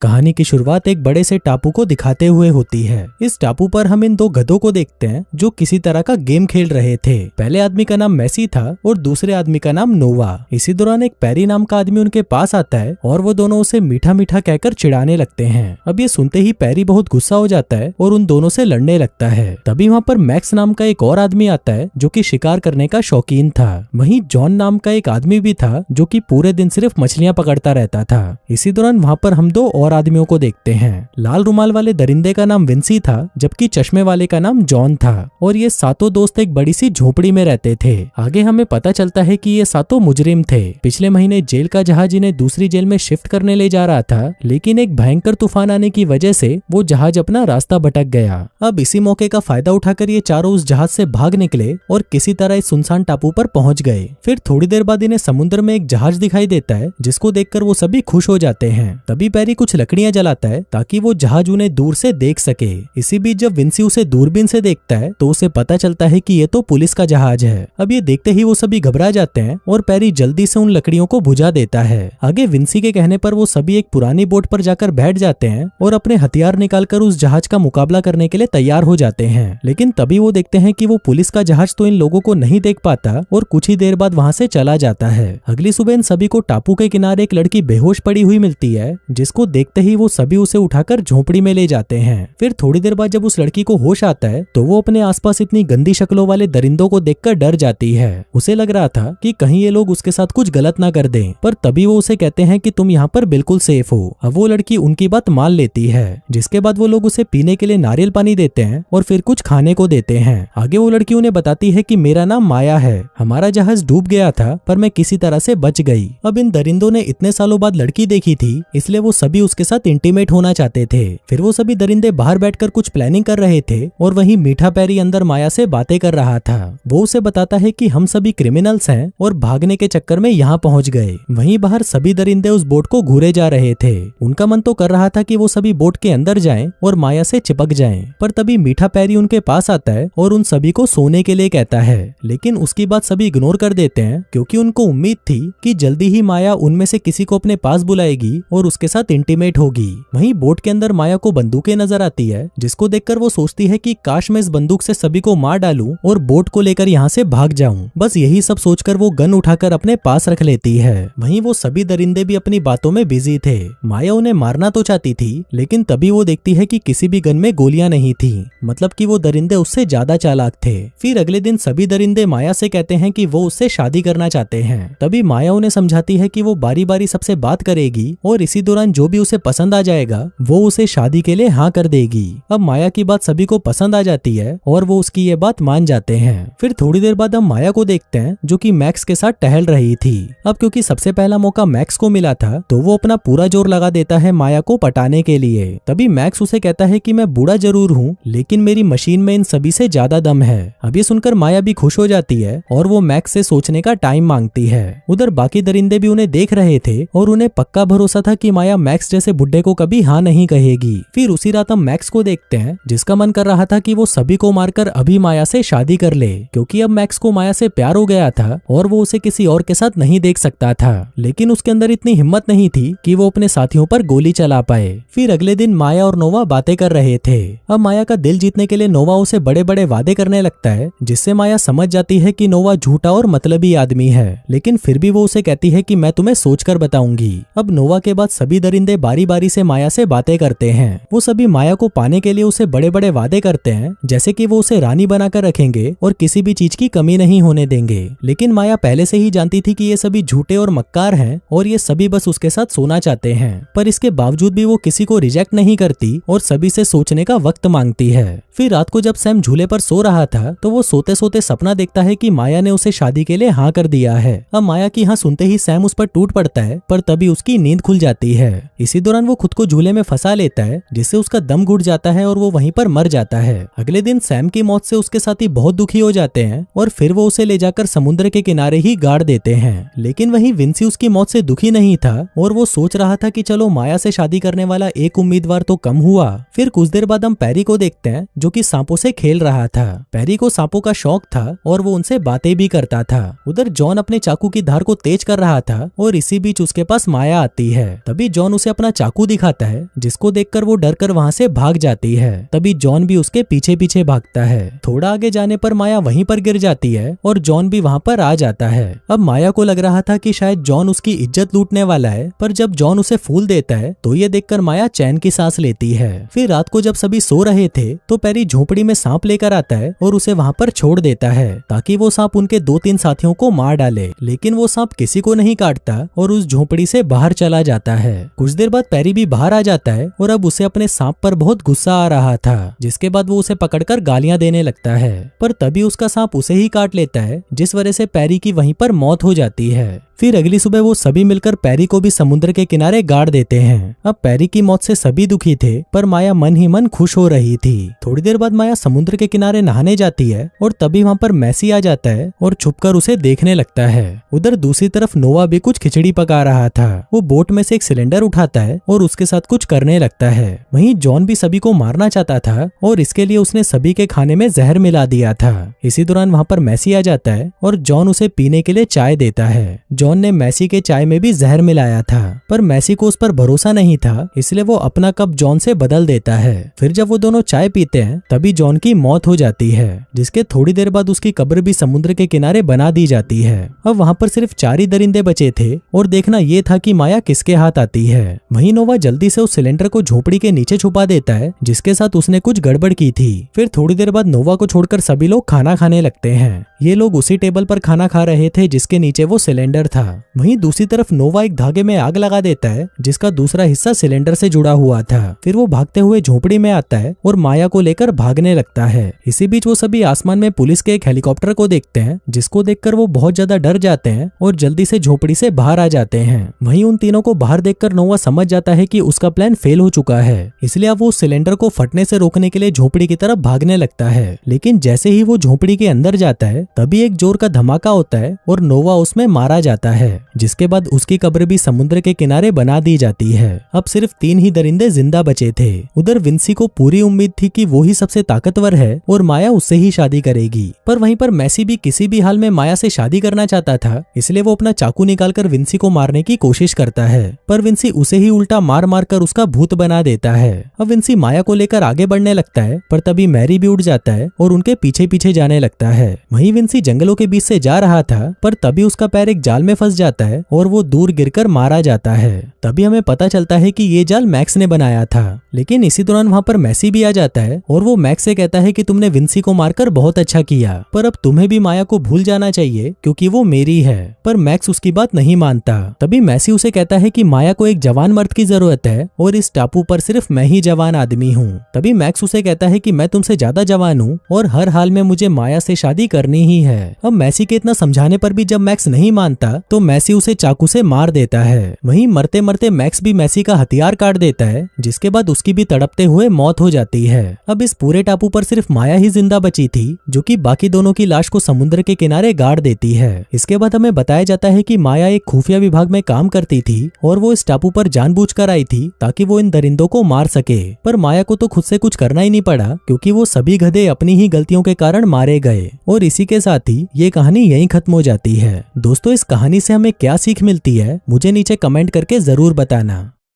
कहानी की शुरुआत एक बड़े से टापू को दिखाते हुए होती है। इस टापू पर हम इन दो गधों को देखते हैं जो किसी तरह का गेम खेल रहे थे। पहले आदमी का नाम मैसी था और दूसरे आदमी का नाम नोवा। इसी दौरान एक पेरी नाम का आदमी उनके पास आता है और वो दोनों उसे मीठा मीठा कहकर चिढ़ाने लगते हैं। अब ये सुनते ही पेरी बहुत गुस्सा हो जाता है और उन दोनों से लड़ने लगता है। तभी वहाँ पर मैक्स नाम का एक और आदमी आता है जो कि शिकार करने का शौकीन था। वहीं जॉन नाम का एक आदमी भी था जो कि पूरे दिन सिर्फ मछलियां पकड़ता रहता था। इसी दौरान वहाँ पर हम दो और आदमियों को देखते हैं। लाल रुमाल वाले दरिंदे का नाम विंसी था जबकि चश्मे वाले का नाम जॉन था और ये सातों दोस्त एक बड़ी सी झोपड़ी में रहते थे। आगे हमें पता चलता है कि ये सातों मुजरिम थे। पिछले महीने जेल का जहाज इन्हें दूसरी जेल में शिफ्ट करने ले जा रहा था, लेकिन एक भयंकर तूफान आने की वजह से वो जहाज अपना रास्ता भटक गया। अब इसी मौके का फायदा उठाकर ये चारों उस जहाज से भाग निकले और किसी तरह इस सुनसान टापू पर पहुंच गए। फिर थोड़ी देर बाद इन्हें समुद्र में एक जहाज दिखाई देता है जिसको देखकर वो सभी खुश हो जाते हैं। तभी पेरी कुछ लकड़ियां जलाता है ताकि वो जहाज उन्हें दूर से देख सके। इसी बीच जब विंसी उसे दूरबीन से देखता है तो उसे पता चलता है कि ये तो पुलिस का जहाज है। अब ये देखते ही वो सभी घबरा जाते हैं और पेरी जल्दी से उन लकड़ियों को बुझा देता है। आगे विंसी के कहने पर वो सभी एक पुरानी बोट पर जाकर बैठ जाते हैं और अपने हथियार निकालकर उस जहाज का मुकाबला करने के लिए तैयार हो जाते हैं। लेकिन तभी वो देखते हैं कि वो पुलिस का जहाज तो इन लोगों को नहीं देख पाता और कुछ ही देर बाद वहाँ से चला जाता है। अगली सुबह इन सभी को टापू के किनारे एक लड़की बेहोश पड़ी हुई मिलती है, जिसको देखते ही वो सभी उसे उठाकर झोपड़ी में ले जाते हैं। फिर थोड़ी देर बाद जब उस लड़की को होश आता है तो वो अपने आसपास इतनी गंदी शक्लों वाले दरिंदों को देखकर डर जाती है। उसे लग रहा था कि कहीं ये लोग उसके साथ कुछ गलत ना कर दें, पर तभी वो उसे कहते हैं कि तुम यहाँ पर बिल्कुल सेफ हो। अब वो लड़की उनकी बात मान लेती है, जिसके बाद वो लोग उसे पीने के लिए नारियल पानी देते हैं और फिर कुछ खाने को देते हैं। आगे वो लड़की उन्हें बताती है कि मेरा नाम माया है, हमारा जहाज डूब गया था पर मैं किसी तरह से बच गई। अब इन दरिंदों ने इतने सालों बाद लड़की देखी थी, इसलिए वो सभी उसके साथ इंटीमेट होना चाहते थे। फिर वो सभी दरिंदे बाहर बैठकर कुछ प्लानिंग कर रहे थे और वहीं मीठा पेरी अंदर माया से बातें कर रहा था। वो उसे बताता है कि हम सभी क्रिमिनल्स हैं और भागने के चक्कर में यहाँ पहुँच गए। वहीं बाहर सभी दरिंदे उस बोट को घूरे जा रहे थे। उनका मन तो कर रहा था कि वो सभी बोट के अंदर जाएं और माया से चिपक जाएं, पर तभी मीठा पेरी उनके पास आता है और उन सभी को सोने के लिए कहता है। लेकिन उसकी बात सभी इग्नोर कर देते हैं क्योंकि उनको उम्मीद थी कि जल्दी ही माया उनमें से किसी को अपने पास बुलाएगी और उसके साथ इंटीमेट होगी। वहीं बोट के अंदर माया को बंदूकें नजर आती है, जिसको देखकर वो सोचती है कि काश मैं इस बंदूक से सभी को मार डालूं और बोट को लेकर यहाँ से भाग जाऊं। बस यही सब सोचकर वो गन उठाकर अपने पास रख लेती है। वहीं वो सभी दरिंदे भी अपनी बातों में बिजी थे। माया उन्हें मारना तो चाहती थी, लेकिन तभी वो देखती है कि किसी भी गन में गोलियां नहीं थी, मतलब कि वो दरिंदे उससे ज्यादा चालाक थे। फिर अगले दिन सभी दरिंदे माया से कहते हैं कि वो उससे शादी करना चाहते हैं। तभी माया उन्हें समझाती है कि वो बारी बारी सबसे बात करेगी और इसी दौरान जो भी उसे पसंद आ जाएगा वो उसे शादी के लिए हाँ कर देगी। अब माया की बात सभी को पसंद आ जाती है और वो उसकी ये बात मान जाते हैं। फिर थोड़ी देर बाद हम माया को देखते हैं जो कि मैक्स के साथ टहल रही थी। अब क्योंकि सबसे पहला मौका मैक्स को मिला था तो वो अपना पूरा जोर लगा देता है माया को पटाने के लिए। तभी मैक्स उसे कहता है कि मैं बूढ़ा जरूर हूँ, लेकिन मेरी मशीन में इन सभी से ज्यादा दम है। अब ये सुनकर माया भी खुश हो जाती है और वो मैक्स से सोचने का टाइम मांगती है। उधर बाकी दरिंदे भी उन्हें देख रहे थे और उन्हें पक्का भरोसा था कि माया मैक्स जैसे बुड्ढे को कभी हाँ नहीं कहेगी। फिर उसी रात हम मैक्स को देखते हैं जिसका मन कर रहा था कि वो सभी को मारकर अभी माया से शादी कर ले, क्योंकि अब मैक्स को माया से प्यार हो गया था और वो उसे किसी और के साथ नहीं देख सकता था। लेकिन उसके अंदर इतनी हिम्मत नहीं थी कि वो अपने साथियों पर गोली चला पाए। फिर अगले दिन माया और नोवा बातें कर रहे थे। अब माया का दिल जीतने के लिए नोवा उसे बड़े बड़े वादे करने लगता है, जिससे माया समझ जाती है कि नोवा झूठा और मतलबी आदमी है। लेकिन फिर भी वो उसे कहती है कि मैं तुम्हें सोचकर बताऊंगी। अब नोवा के बाद सभी दरिंदे बारी बारी से माया से बातें करते हैं। वो सभी माया को पाने के लिए उसे बड़े बड़े वादे करते हैं, जैसे कि वो उसे रानी बनाकर रखेंगे और किसी भी चीज की कमी नहीं होने देंगे। लेकिन माया पहले से ही जानती थी कि ये सभी झूठे और मक्कार हैं और ये सभी बस उसके साथ सोना चाहते हैं, पर इसके बावजूद भी वो किसी को रिजेक्ट नहीं करती और सभी से सोचने का वक्त मांगती है। फिर रात को जब सैम झूले पर सो रहा था तो वो सोते सोते सपना देखता है कि माया ने उसे शादी के लिए हाँ कर दिया है। अब माया की हाँ सुनते ही सैम उस पर टूट पड़ता है, पर तभी उसकी नींद खुल जाती है। इसी दौरान वो खुद को झूले में फंसा लेता है, जिससे उसका दम घुट जाता है और वो वहीं पर मर जाता है। अगले दिन सैम की मौत से उसके साथी बहुत दुखी हो जाते हैं और फिर वो उसे ले जाकर समुद्र के किनारे ही गाड़ देते हैं। लेकिन वहीं विंसी उसकी मौत से दुखी नहीं था और वो सोच रहा था कि चलो माया से शादी करने वाला एक उम्मीदवार तो कम हुआ। फिर कुछ देर बाद हम पेरी को देखते हैं जो कि सांपों से खेल रहा था। पेरी को सांपों का शौक था और वो उनसे बातें भी करता था। उधर जॉन अपने चाकू की धार को तेज कर रहा था और इसी बीच उसके पास माया आती है। तभी जॉन उसे अपना चाकू दिखाता है, जिसको देखकर वो डर कर वहाँ से भाग जाती है। तभी जॉन भी उसके पीछे पीछे भागता है। थोड़ा आगे जाने पर माया वहीं पर गिर जाती है और जॉन भी वहाँ पर आ जाता है। अब माया को लग रहा था कि शायद जॉन उसकी इज्जत लूटने वाला है, पर जब जॉन उसे फूल देता है तो ये देखकर माया चैन की सांस लेती है। फिर रात को जब सभी सो रहे थे तो पैरी झोपड़ी में सांप लेकर आता है और उसे वहाँ पर छोड़ देता है ताकि वो सांप उनके 2-3 साथियों को मार डाले, लेकिन वो सांप किसी को नहीं काटता और उस झोपड़ी से बाहर चला जाता है। कुछ देर बाद पैरी भी बाहर आ जाता है और अब उसे अपने सांप पर बहुत गुस्सा आ रहा था, जिसके बाद वो उसे पकड़कर गालियां देने लगता है। पर तभी उसका सांप उसे ही काट लेता है, जिस वजह से पैरी की वहीं पर मौत हो जाती है। फिर अगली सुबह वो सभी मिलकर पैरी को भी समुद्र के किनारे गाड़ देते हैं। अब पैरी की मौत से सभी दुखी थे, पर माया मन ही मन खुश हो रही थी। थोड़ी देर बाद माया समुद्र के किनारे नहाने जाती है और तभी वहाँ पर मैसी आ जाता है और छुपकर उसे देखने लगता है। उधर दूसरी तरफ नोवा भी कुछ खिचड़ी पका रहा था। वो बोट में से एक सिलेंडर उठाता है और उसके साथ कुछ करने लगता है। वहीं जॉन भी सभी को मारना चाहता था और इसके लिए उसने सभी के खाने में जहर मिला दिया था। इसी दौरान वहाँ पर मैसी आ जाता है और जॉन उसे पीने के लिए चाय देता है। जॉन ने मैसी के चाय में भी जहर मिलाया था, पर मैसी को उस पर भरोसा नहीं था, इसलिए वो अपना कप जॉन से बदल देता है। फिर जब वो दोनों चाय पीते हैं तभी जॉन की मौत हो जाती है, जिसके थोड़ी देर बाद उसकी कब्र भी समुद्र के किनारे बना दी जाती है। अब वहाँ पर सिर्फ 4 ही दरिंदे बचे थे और देखना ये था कि माया किसके हाथ आती है। वहीं नोवा जल्दी से उस सिलेंडर को झोपड़ी के नीचे छुपा देता है, जिसके साथ उसने कुछ गड़बड़ की थी। फिर थोड़ी देर बाद नोवा को छोड़कर सभी लोग खाना खाने लगते हैं। ये लोग उसी टेबल पर खाना खा रहे थे जिसके नीचे वो सिलेंडर था। वहीं दूसरी तरफ नोवा एक धागे में आग लगा देता है, जिसका दूसरा हिस्सा सिलेंडर से जुड़ा हुआ था। फिर वो भागते हुए झोपड़ी में आता है और माया को लेकर भागने लगता है। इसी बीच वो सभी आसमान में पुलिस के एक हेलीकॉप्टर को देखते हैं, जिसको देखकर वो बहुत ज्यादा डर जाते हैं और जल्दी से झोपड़ी से बाहर आ जाते हैं। वहीं उन तीनों को बाहर देखकर नोवा समझ जाता है कि उसका प्लान फेल हो चुका है, इसलिए अब वो सिलेंडर को फटने से रोकने के लिए झोपड़ी की तरफ भागने लगता है। लेकिन जैसे ही वो झोपड़ी के अंदर जाता है तभी एक जोर का धमाका होता है और नोवा उसमें मारा जाता है, जिसके बाद उसकी कब्र भी समुद्र के किनारे बना दी जाती है। अब सिर्फ 3 ही दरिंदे जिंदा बचे थे। उधर विंसी को पूरी उम्मीद थी कि वो ही सबसे ताकतवर है और माया उससे ही शादी करेगी, पर वहीं पर मैसी भी किसी भी हाल में माया से शादी करना चाहता था, इसलिए वो अपना चाकू निकालकर विंसी को मारने की कोशिश करता है, पर विंसी उसे ही उल्टा मार मार कर उसका भूत बना देता है। अब विंसी माया को लेकर आगे बढ़ने लगता है, पर तभी मैरी भी उठ जाता है और उनके पीछे पीछे जाने लगता है। वहीं विंसी जंगलों के बीच से जा रहा था, पर तभी उसका पैर एक जाल में फंस जाता है और वो दूर गिरकर मारा जाता है। तभी हमें पता चलता है कि ये जाल मैक्स ने बनाया था। लेकिन इसी दौरान वहाँ पर मैसी भी आ जाता है और वो मैक्स से कहता है कि तुमने विंसी को मारकर बहुत अच्छा किया, पर अब तुम्हें भी माया को भूल जाना चाहिए क्योंकि वो मेरी है। पर मैक्स उसकी बात नहीं मानता। तभी मैसी उसे कहता है कि माया को एक जवान मर्द की जरूरत है और इस टापू पर सिर्फ मैं ही जवान आदमी हूँ। तभी मैक्स उसे कहता है कि मैं तुमसे ज्यादा जवान हूँ और हर हाल में मुझे माया से शादी करनी ही है। अब मैसी के इतना समझाने पर भी जब मैक्स नहीं मानता तो मैसी उसे चाकू से मार देता है। वहीं मरते मरते मैक्स भी मैसी का हथियार काट देता है, जिसके बाद उसकी भी तड़पते हुए मौत हो जाती है। अब इस पूरे टापू पर सिर्फ माया ही जिंदा बची थी, जो कि बाकी दोनों की लाश को समुद्र के किनारे गाड़ देती है। इसके बाद हमें बताया जाता है कि माया एक खुफिया विभाग में काम करती थी और वो इस टापू पर जानबूझकर आई थी ताकि वो इन दरिंदों को मार सके। पर माया को तो खुद से कुछ करना ही नहीं पड़ा, क्योंकि वो सभी गधे अपनी ही गलतियों के कारण मारे गए। और इसी के साथ ही ये कहानी यहीं खत्म हो जाती है। दोस्तों, इस कहानी से हमें क्या सीख मिलती है मुझे नीचे कमेंट करके जरूर बताना।